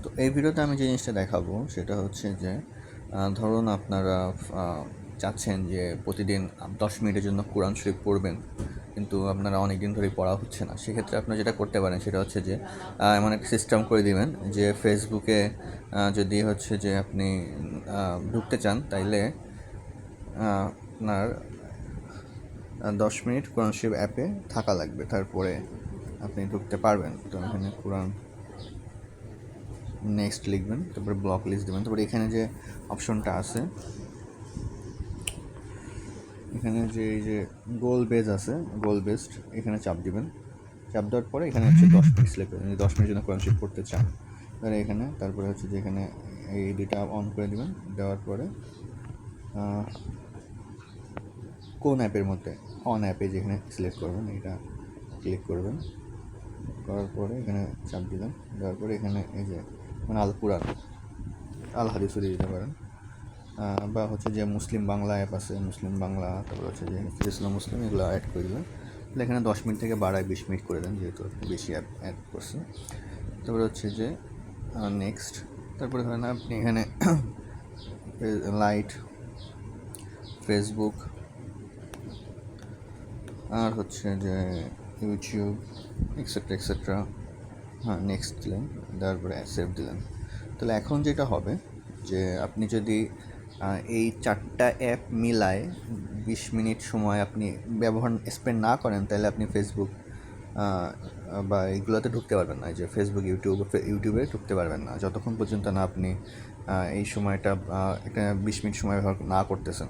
তো এই ভিডিওতে আমি যে জিনিসটা দেখাবো সেটা হচ্ছে যে ধরুন আপনারা চাচ্ছেন যে প্রতিদিন 10 মিনিটের জন্য কোরআন শরীফ পড়বেন, কিন্তু আপনারা অনেক দিন ধরেই পড়া হচ্ছে না। সেক্ষেত্রে আপনারা যেটা করতে পারেন সেটা হচ্ছে যে এমন একটা সিস্টেম করে দিবেন যে ফেসবুকে যদি হচ্ছে যে আপনি ঢুকতে চান, তাইলে আপনার 10 মিনিট কোরআন শরীফ অ্যাপে থাকা লাগবে, তারপরে আপনি ঢুকতে পারবেন। তো এখানে কোরআন নেক্সট লিখবেন, তারপরে ব্লক লিস্ট দেবেন, তারপরে এখানে যে অপশনটা আছে, এখানে যে এই যে গোল বেজ আছে, গোল বেসড, এখানে চাপ দিবেন। চাপ দেওয়ার পরে এখানে হচ্ছে 10 মিনিট সিলেক্ট করবেন, 10 মিনিটের জন্য কোরআন শরীফ পড়তে চান তাহলে এখানে, তারপরে হচ্ছে যে এখানে এই দুইটা অন করে দেবেন। দেওয়ার পরে কোন অ্যাপের মধ্যে, অন অ্যাপে যেখানে সিলেক্ট করবেন এটা ক্লিক করবেন। করার পরে এখানে চাপ দিলাম, দেওয়ার পরে এখানে এই যে মানে আল কুরআন, আল হাদিসও দিয়ে দিতে পারেন, বা হচ্ছে যে মুসলিম বাংলা অ্যাপ আছে, মুসলিম বাংলা, তারপর হচ্ছে যে ইসলাম মুসলিম, এগুলো অ্যাড করে দিলেন। তাহলে এখানে 10 মিনিট থেকে বাড়ায় 20 মিনিট করে দেন, যেহেতু বেশি অ্যাপ অ্যাড করছেন। তারপরে হচ্ছে যে নেক্সট, তারপরে ধরেন আপনি এখানে লাইট, ফেসবুক, আর হচ্ছে যে ইউটিউব, এক্সেট্রা এক্সেট্রা, হ্যাঁ নেক্সট দিলেন, তারপরে সেভ দিলেন। তাহলে এখন যেটা হবে যে আপনি যদি এই 4টা অ্যাপ মিলায় 20 মিনিট সময় আপনি ব্যবহার স্পেন্ড না করেন, তাহলে আপনি ফেসবুক বা এইগুলোতে ঢুকতে পারবেন না, যে ফেসবুক, ইউটিউবে ঢুকতে পারবেন না যতক্ষণ পর্যন্ত না আপনি এই সময়টা একটা 20 মিনিট সময় ব্যবহার না করতেছেন।